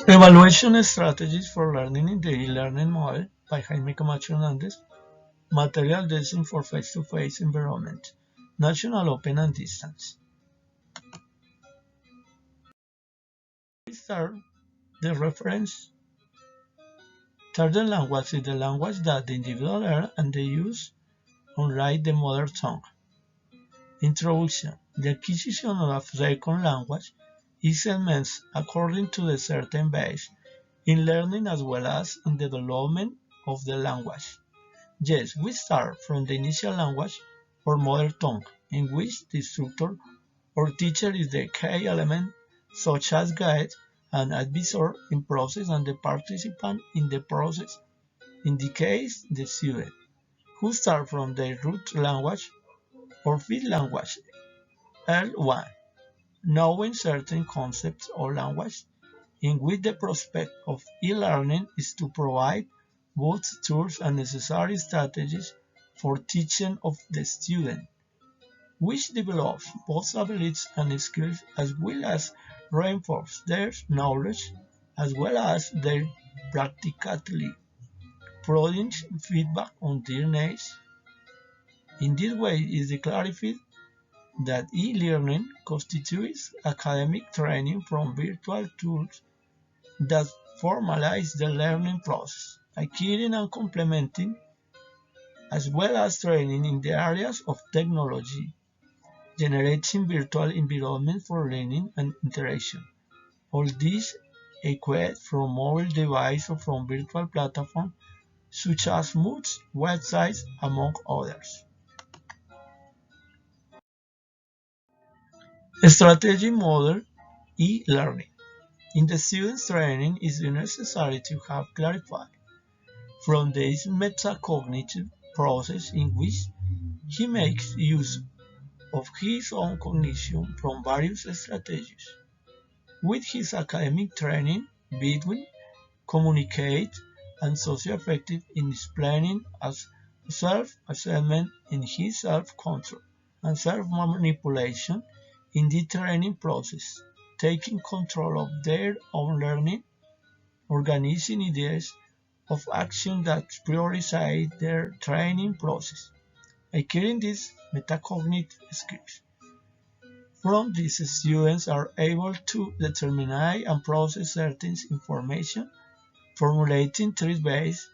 Evaluation strategies for learning in the e-learning model by Jaime Camacho Hernandez. Material design for face-to-face environment. National open and distance. We start the reference. Target language is the language that the individual learns and they use, unlike the mother tongue. Introduction. The acquisition of a second language is immense according to the certain base in learning as well as in the development of the language. Yes, we start from the initial language or mother tongue, in which the instructor or teacher is the key element, such as guide and advisor in process and the participant in the process, in the case the student, who start from the root language or feed language, L1, knowing certain concepts or language, in which the prospect of e-learning is to provide both tools and necessary strategies for teaching of the student, which develops both abilities and skills as well as reinforce their knowledge as well as their practicality, providing feedback on their needs. In this way it is clarified that e-learning constitutes academic training from virtual tools that formalize the learning process, acquiring and complementing, as well as training in the areas of technology, generating virtual environments for learning and interaction. All these equate from mobile devices or from virtual platforms such as MOOCs, websites, among others. Strategy model e-learning. In the student's training, it is necessary to have clarified from this metacognitive process in which he makes use of his own cognition from various strategies. With his academic training, between communicate and socio-effective in explaining as self-assessment in his self-control and self-manipulation in the training process, taking control of their own learning, organizing ideas of action that prioritize their training process, acquiring these metacognitive skills. From these, students are able to determine and process certain information, formulating truth based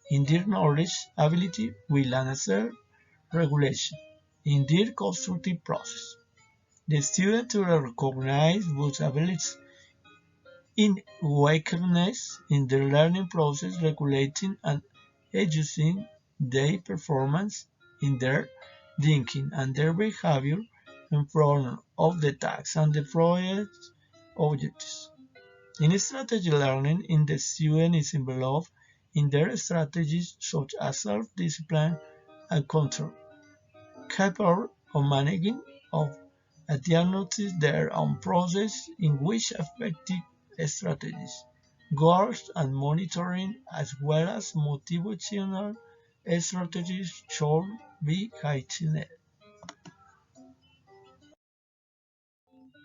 in their knowledge, ability, will, and self-regulation in their constructive process. The student to recognize both abilities in weakness in their learning process, regulating and adjusting their performance in their thinking and their behavior in front of the tasks and the project objectives. In strategy learning, in the student is involved in their strategies such as self-discipline and control, capable of managing of a diagnosis their own process in which effective strategies, goals and monitoring as well as motivational strategies should be heightened.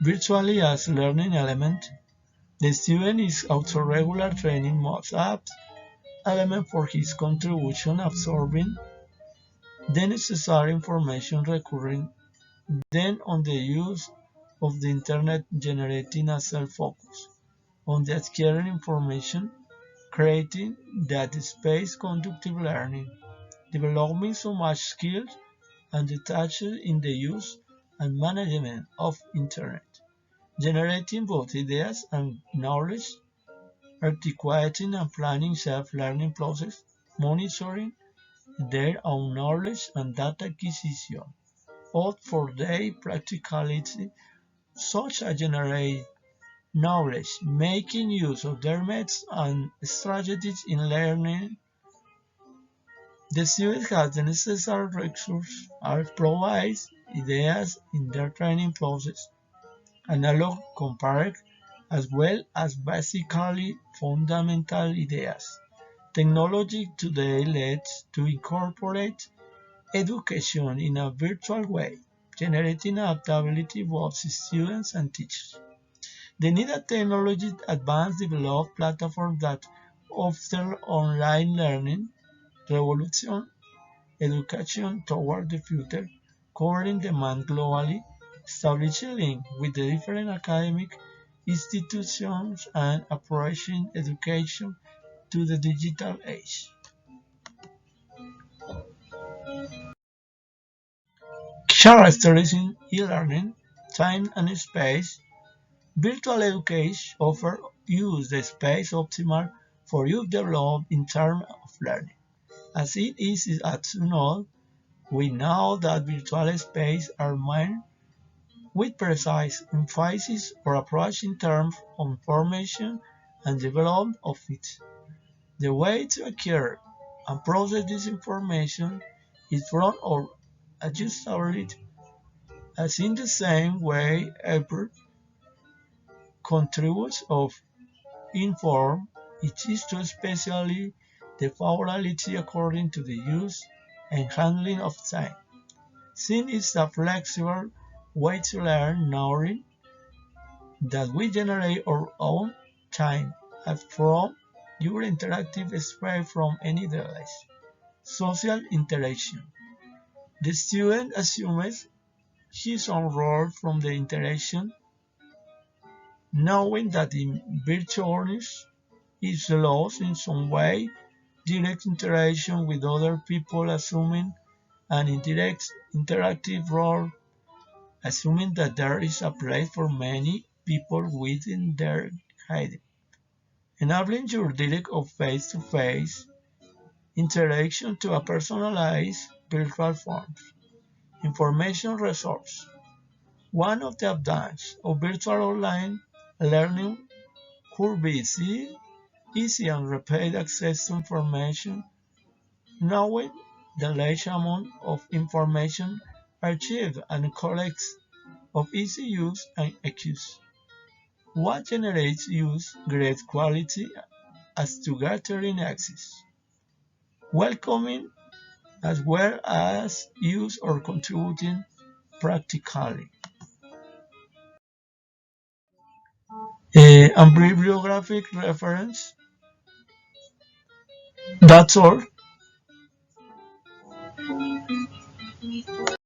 Virtually as learning element, the student is also regular training most apps element for his contribution absorbing the necessary information recurring then on the use of the internet generating a self-focus on the acquiring information, creating that space conductive learning, developing so much skills and detached in the use and management of internet, generating both ideas and knowledge, articulating and planning self-learning process, monitoring their own knowledge and data acquisition, all for their practicality, such as generate knowledge, making use of their methods and strategies in learning. The student has the necessary resources and provides ideas in their training process, analog compared as well as basically fundamental ideas. Technology today lets to incorporate education in a virtual way, generating adaptability both students and teachers. The NIDA technology advanced developed platforms that foster online learning revolution education toward the future, covering demand globally, establishing link with the different academic institutions and approaching education to the digital age. Characterizing e-learning, time and space, virtual education offers use the space optimal for youth develop in terms of learning. As it is to know, we know that virtual spaces are meant with precise emphasis or approach in terms of information and development of it. The way to acquire and process this information is from our adjustability, as in the same way effort contributes of inform, it is to especially the favorability according to the use and handling of time. Since it's a flexible way to learn, knowing that we generate our own time and from your interactive space from any device. Social interaction. The student assumes his own role from the interaction, knowing that in virtualness is lost in some way, direct interaction with other people assuming an indirect interactive role, assuming that there is a place for many people within their hiding, enabling your direct or face-to-face interaction to a personalized virtual forms. Information resource. One of the advantages of virtual online learning could be easy and rapid access to information, knowing the large amount of information archived and collected of easy use and access. What generates use great quality as to gathering access, welcoming as well as use or contributing practically. And bibliographic reference, that's all.